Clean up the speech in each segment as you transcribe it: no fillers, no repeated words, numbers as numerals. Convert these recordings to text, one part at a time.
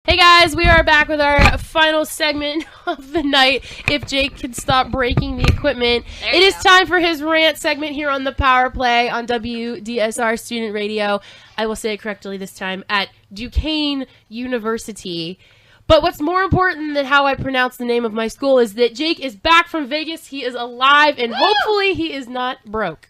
Hey guys, we are back with our final segment of the night. If Jake can stop breaking the equipment, it is time for his rant segment here on the Power Play on WDSR Student Radio. I will say it correctly this time, at Duquesne University. But what's more important than how I pronounce the name of my school is that Jake is back from Vegas. He is alive, and hopefully he is not broke.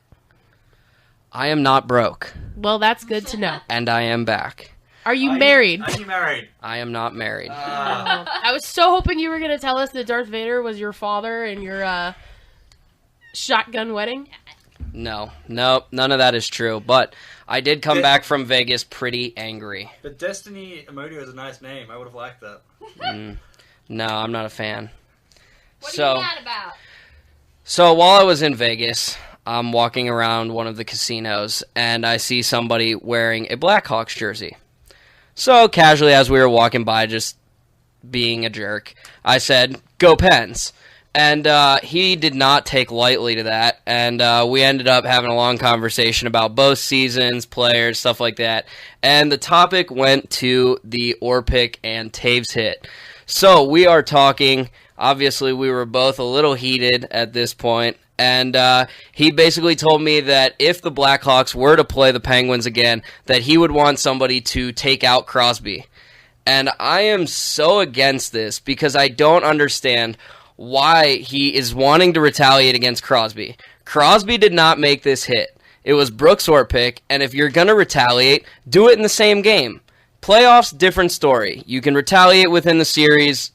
I am not broke. Well, that's good to know. And I am back. Are you married? Are you married? I am not married. I was so hoping you were going to tell us that Darth Vader was your father in your shotgun wedding. No, none of that is true. But I did come back from Vegas pretty angry. But Destiny Emodio is a nice name. I would have liked that. No, I'm not a fan. What are you mad about? So while I was in Vegas, I'm walking around one of the casinos, and I see somebody wearing a Blackhawks jersey. So casually, as we were walking by, just being a jerk, I said, "Go Pens." And he did not take lightly to that, and we ended up having a long conversation about both seasons, players, stuff like that. And the topic went to the Orpik and Taves hit. So we are talking. Obviously, we were both a little heated at this point. And he basically told me that if the Blackhawks were to play the Penguins again, that he would want somebody to take out Crosby. And I am so against this because I don't understand why he is wanting to retaliate against Crosby. Crosby did not make this hit. It was Brooks Orpik, and if you're going to retaliate, do it in the same game. Playoffs, different story. You can retaliate within the series.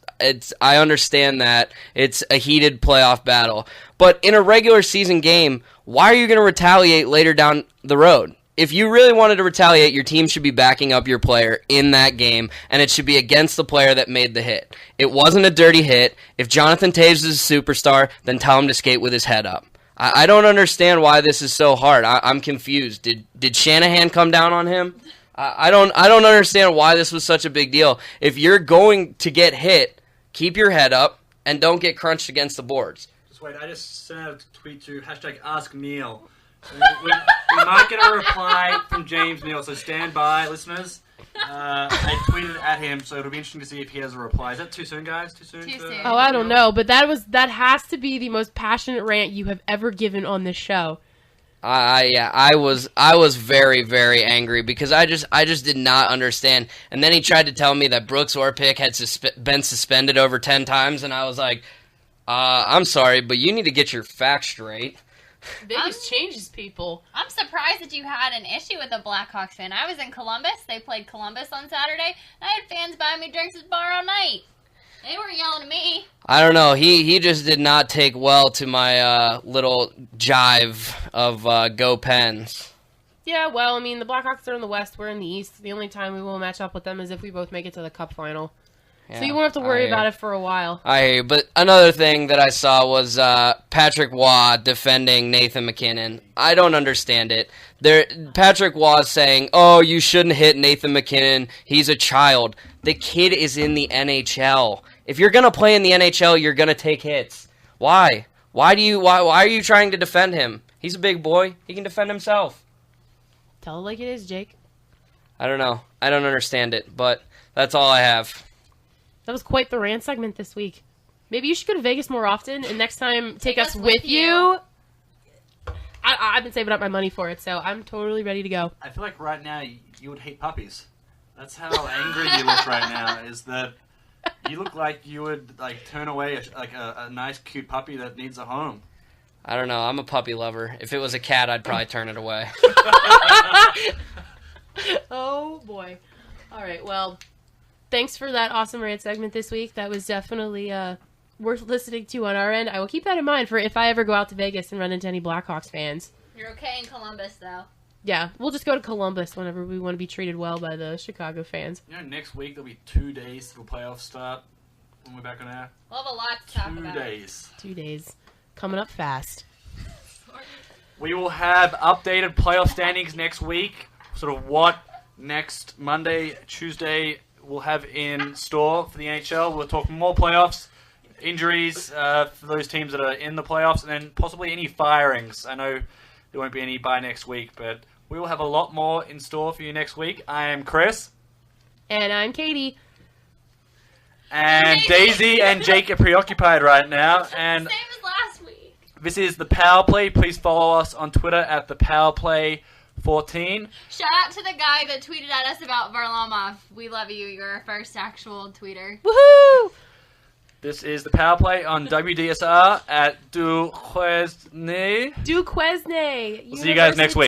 I understand that. It's a heated playoff battle. But in a regular season game, why are you going to retaliate later down the road? If you really wanted to retaliate, your team should be backing up your player in that game, and it should be against the player that made the hit. It wasn't a dirty hit. If Jonathan Taves is a superstar, then tell him to skate with his head up. I don't understand why this is so hard. I'm confused. Did Shanahan come down on him? I don't understand why this was such a big deal. If you're going to get hit, keep your head up and don't get crunched against the boards. Just wait, I just sent out a tweet to #AskNeil. We might get a reply from James Neal, so stand by, listeners. I tweeted at him, so it'll be interesting to see if he has a reply. Is that too soon, guys? Too soon? Oh, I don't know, but that has to be the most passionate rant you have ever given on this show. I was very, very angry because I just did not understand. And then he tried to tell me that Brooks Orpik had been suspended over 10 times, and I was like, I'm sorry, but you need to get your facts straight. Vegas changes people. I'm surprised that you had an issue with a Blackhawks fan. I was in Columbus. They played Columbus on Saturday. And I had fans buying me drinks at the bar all night. They weren't yelling at me. I don't know. He just did not take well to my little jive of Go Pens. Yeah, well, I mean, the Blackhawks are in the West. We're in the East. The only time we will match up with them is if we both make it to the Cup final. Yeah, so you won't have to worry about it for a while. I hear you. But another thing that I saw was Patrick Waugh defending Nathan MacKinnon. I don't understand it. Patrick Waugh is saying, "Oh, you shouldn't hit Nathan MacKinnon. He's a child." The kid is in the NHL. If you're gonna play in the NHL, you're gonna take hits. Why? Why are you trying to defend him? He's a big boy. He can defend himself. Tell it like it is, Jake. I don't know. I don't understand it, but that's all I have. That was quite the rant segment this week. Maybe you should go to Vegas more often, and next time take us with you. I've been saving up my money for it, so I'm totally ready to go. I feel like right now you would hate puppies. That's how angry you look right now, is that you look like you would turn away a nice, cute puppy that needs a home. I don't know. I'm a puppy lover. If it was a cat, I'd probably turn it away. Oh, boy. All right, well, thanks for that awesome rant segment this week. That was definitely worth listening to on our end. I will keep that in mind for if I ever go out to Vegas and run into any Blackhawks fans. You're okay in Columbus, though. Yeah, we'll just go to Columbus whenever we want to be treated well by the Chicago fans. You know, next week there'll be 2 days till playoffs start when we're back on air. We'll have a lot to talk about. 2 days. 2 days. Coming up fast. We will have updated playoff standings next week. Sort of what next Monday, Tuesday we'll have in store for the NHL. We'll talk more playoffs, injuries for those teams that are in the playoffs, and then possibly any firings. I know there won't be any by next week, but we will have a lot more in store for you next week. I am Chris. And I'm Katie. And Daisy and Jake are preoccupied right now. And Same as last week. this is the Power Play. Please follow us on Twitter at the Power Play 14. Shout out to the guy that tweeted at us about Varlamov. We love you. You're our first actual tweeter. Woohoo! This is the Power Play on WDSR at Duquesne. Duquesne. See you guys next week.